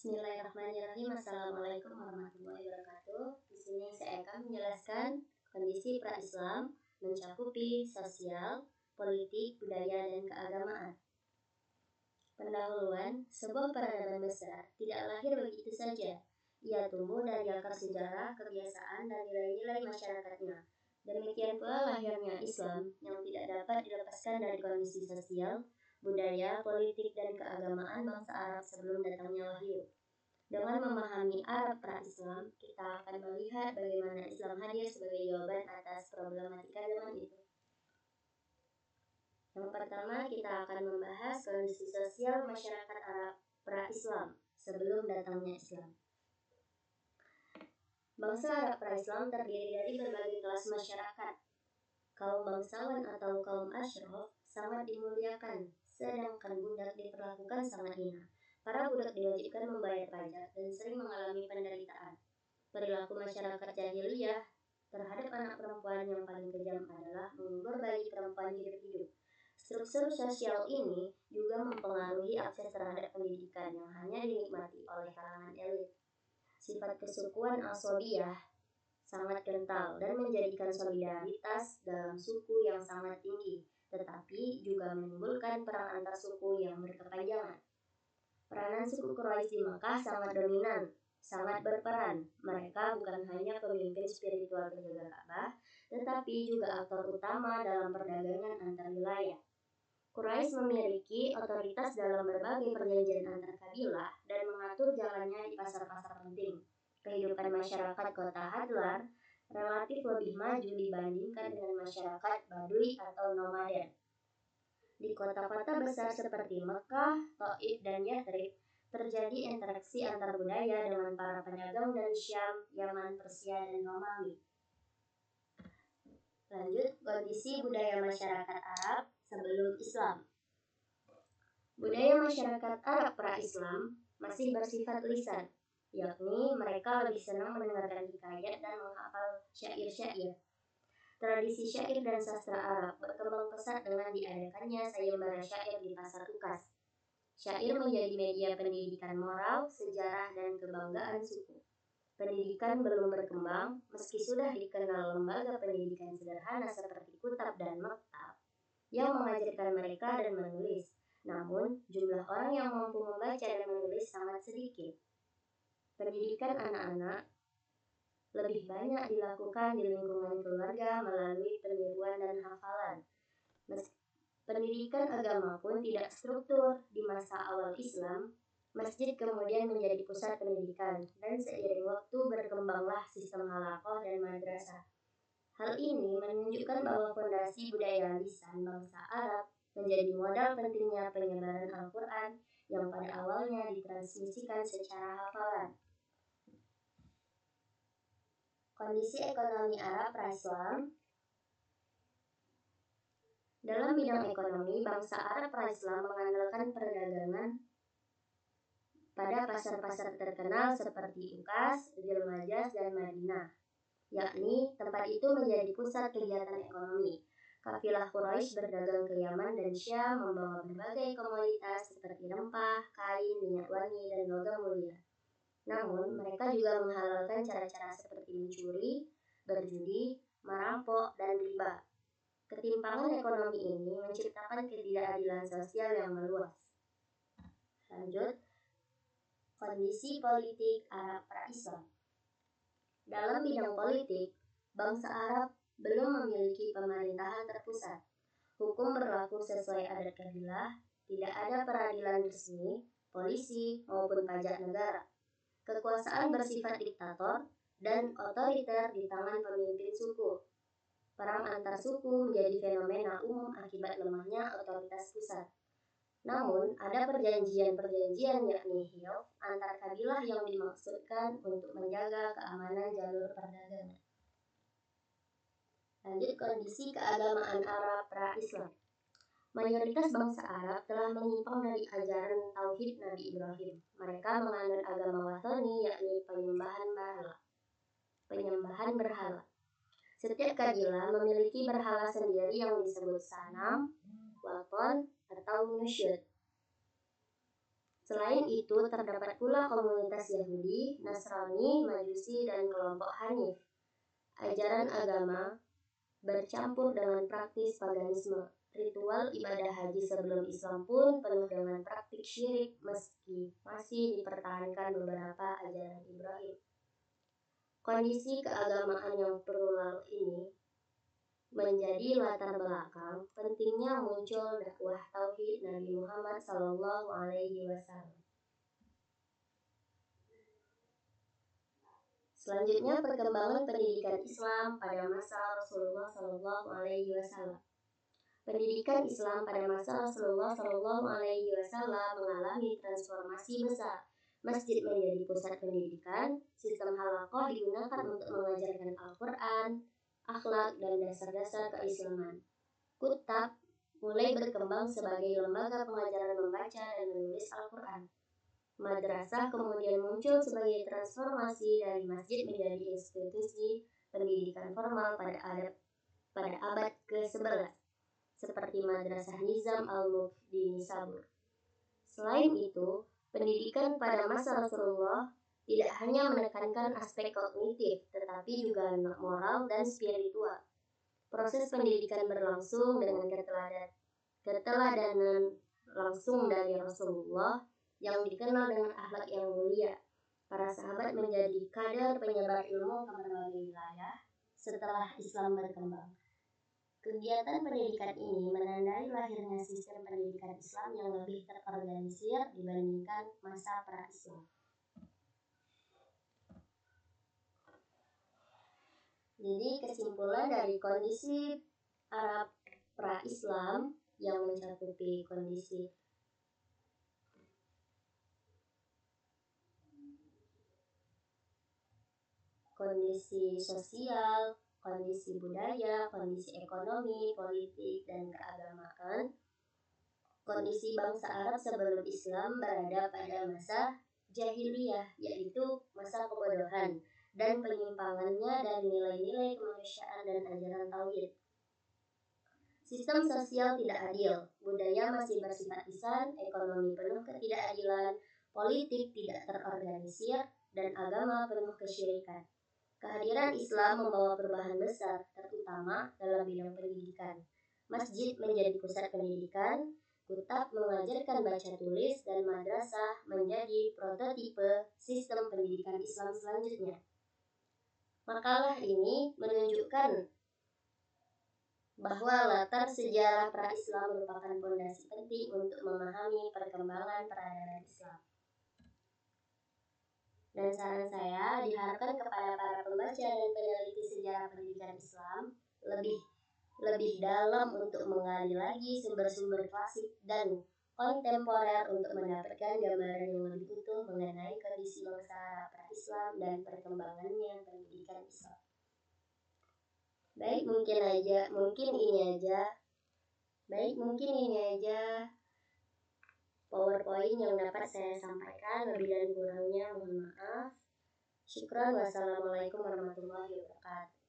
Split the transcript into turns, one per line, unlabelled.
Bismillahirrahmanirrahim. Assalamualaikum warahmatullahi wabarakatuh. Di sini saya akan menjelaskan kondisi pra-Islam mencakupi sosial, politik, budaya, dan keagamaan. Pendahuluan, sebuah peradaban besar tidak lahir begitu saja. Ia tumbuh dari akar sejarah, kebiasaan, dan nilai-nilai masyarakatnya. Demikian pula lahirnya Islam yang tidak dapat dilepaskan dari kondisi sosial, budaya, politik, dan keagamaan bangsa Arab sebelum datangnya wahyu. Dengan memahami Arab pra-Islam, kita akan melihat bagaimana Islam hadir sebagai jawaban atas problematika zaman itu. Yang pertama, kita akan membahas kondisi sosial masyarakat Arab pra-Islam sebelum datangnya Islam. Bangsa Arab pra-Islam terdiri dari berbagai kelas masyarakat. Kaum bangsawan atau kaum asyraf sangat dimuliakan, sedangkan budak diperlakukan sangat hina. Para budak diwajibkan membayar pajak dan sering mengalami penderitaan. Perilaku masyarakat jahiliyah terhadap anak perempuan yang paling kejam adalah mengubur bayi perempuan hidup-hidup. Struktur sosial ini juga mempengaruhi akses terhadap pendidikan yang hanya dinikmati oleh kalangan elit. Sifat kesukuan asobiyah sangat kental dan menjadikan solidaritas dalam suku yang sangat tinggi, tetapi juga menimbulkan perang antar suku yang berkepanjangan. Peranan suku Quraisy di Makkah sangat dominan, sangat berperan. Mereka bukan hanya pemimpin spiritual penjaga Ka'bah, tetapi juga aktor utama dalam perdagangan antar wilayah. Quraisy memiliki otoritas dalam berbagai perjanjian antar kabilah dan mengatur jalannya di pasar-pasar penting. Kehidupan masyarakat kota Hadlar relatif lebih maju dibandingkan dengan masyarakat Baduy atau nomaden. Di kota-kota besar seperti Mekah, Taif, dan Yathrib terjadi interaksi antar budaya dengan para pedagang dari Syam, Yaman, Persia, dan Romawi. Lanjut, kondisi budaya masyarakat Arab sebelum Islam. Budaya masyarakat Arab pra-Islam masih bersifat lisan, yakni mereka lebih senang mendengarkan hikayat dan menghafal syair-syair. Tradisi syair dan sastra Arab berkembang pesat dengan diadakannya sayembara syair di pasar Ukas. Syair menjadi media pendidikan moral, sejarah, dan kebanggaan suku. Pendidikan belum berkembang, meski sudah dikenal lembaga pendidikan sederhana seperti Kutab dan Maktab yang mengajarkan mereka dan menulis. Namun, jumlah orang yang mampu membaca dan menulis sangat sedikit. Pendidikan anak-anak lebih banyak dilakukan di lingkungan keluarga melalui peniruan dan hafalan. Pendidikan agama pun tidak struktur. Di masa awal Islam, masjid kemudian menjadi pusat pendidikan, dan seiring waktu berkembanglah sistem halaqah dan madrasah. Hal ini menunjukkan bahwa fondasi budaya lisan bangsa Arab menjadi modal pentingnya penyebaran Al-Quran yang pada awalnya ditransmisikan secara hafalan. Kondisi ekonomi Arab pra-Islam. Dalam bidang ekonomi, bangsa Arab pra-Islam mengandalkan perdagangan pada pasar-pasar terkenal seperti Ukas, Dzulmajas, dan Madinah, yakni tempat itu menjadi pusat kegiatan ekonomi. Kafilah Quraisy berdagang ke Yaman dan Syam membawa berbagai komoditas seperti rempah, kain, minyak wangi, dan logam mulia. Namun, mereka juga menghalalkan cara-cara seperti mencuri, berjudi, merampok, dan riba. Ketimpangan ekonomi ini menciptakan ketidakadilan sosial yang meluas. Lanjut, kondisi politik Arab pra-Islam. Dalam bidang politik, bangsa Arab belum memiliki pemerintahan terpusat. Hukum berlaku sesuai adat kabilah, tidak ada peradilan resmi, polisi, maupun pajak negara. Kekuasaan bersifat diktator dan otoriter di tangan pemimpin suku. Perang antar suku menjadi fenomena umum akibat lemahnya otoritas pusat. Namun, ada perjanjian-perjanjian yakni Hilf antar kabilah yang dimaksudkan untuk menjaga keamanan jalur perdagangan. Lanjut, kondisi keagamaan Arab pra-Islam. Mayoritas bangsa Arab telah menyimpang dari ajaran tauhid Nabi Ibrahim. Mereka menganut agama Wathani, yakni penyembahan berhala. Setiap kabilah memiliki berhala sendiri yang disebut sanam, waton, atau nusyud. Selain itu, terdapat pula komunitas Yahudi, Nasrani, Majusi, dan kelompok Hanif. Ajaran agama bercampur dengan praktis paganisme. Ritual ibadah haji sebelum Islam pun penuh dengan praktik syirik, meski masih dipertahankan beberapa ajaran Ibrahim. Kondisi keagamaan yang plural ini menjadi latar belakang pentingnya muncul dakwah tauhid Nabi Muhammad SAW. Selanjutnya, perkembangan pendidikan Islam pada masa Rasulullah SAW. Pendidikan Islam pada masa Rasulullah SAW mengalami transformasi besar. Masjid menjadi pusat pendidikan, sistem halaqah digunakan untuk mengajarkan Al-Quran, akhlak, dan dasar-dasar keislaman. Kutab mulai berkembang sebagai lembaga pengajaran membaca dan menulis Al-Quran. Madrasah kemudian muncul sebagai transformasi dari masjid menjadi institusi pendidikan formal pada abad ke-11, seperti Madrasah Nizam Al-Mulk di Nisabur. Selain itu, pendidikan pada masa Rasulullah tidak hanya menekankan aspek kognitif, tetapi juga moral dan spiritual. Proses pendidikan berlangsung dengan keteladanan langsung dari Rasulullah yang dikenal dengan akhlak yang mulia. Para sahabat menjadi kader penyebar ilmu ke berbagai wilayah setelah Islam berkembang. Kegiatan pendidikan ini menandai lahirnya sistem pendidikan Islam yang lebih terorganisir dibandingkan masa pra-Islam. Jadi kesimpulan dari kondisi Arab pra-Islam yang mencakupi kondisi sosial, kondisi budaya, kondisi ekonomi, politik, dan keagamaan. Kondisi bangsa Arab sebelum Islam berada pada masa jahiliyah, yaitu masa kebodohan dan penyimpangannya dari nilai-nilai kemanusiaan dan ajaran tauhid. Sistem sosial tidak adil, budaya masih bersifat lisan, ekonomi penuh ketidakadilan, politik tidak terorganisir, dan agama penuh kesyirikan. Kehadiran Islam membawa perubahan besar, terutama dalam bidang pendidikan. Masjid menjadi pusat pendidikan, kutab mengajarkan baca tulis, dan madrasah menjadi prototipe sistem pendidikan Islam selanjutnya. Makalah ini menunjukkan bahwa latar sejarah pra-Islam merupakan fondasi penting untuk memahami perkembangan peradaban Islam. Dan saran saya diharapkan kepada para pembaca dan peneliti sejarah pendidikan Islam lebih dalam untuk menggali lagi sumber-sumber klasik dan kontemporer untuk mendapatkan gambaran yang lebih utuh mengenai kondisi bangsa pra-Islam dan perkembangannya pendidikan Islam. Baik, mungkin ini aja PowerPoint yang dapat saya sampaikan. Lebih dan kurangnya mohon maaf. Syukran. Wassalamualaikum warahmatullahi wabarakatuh.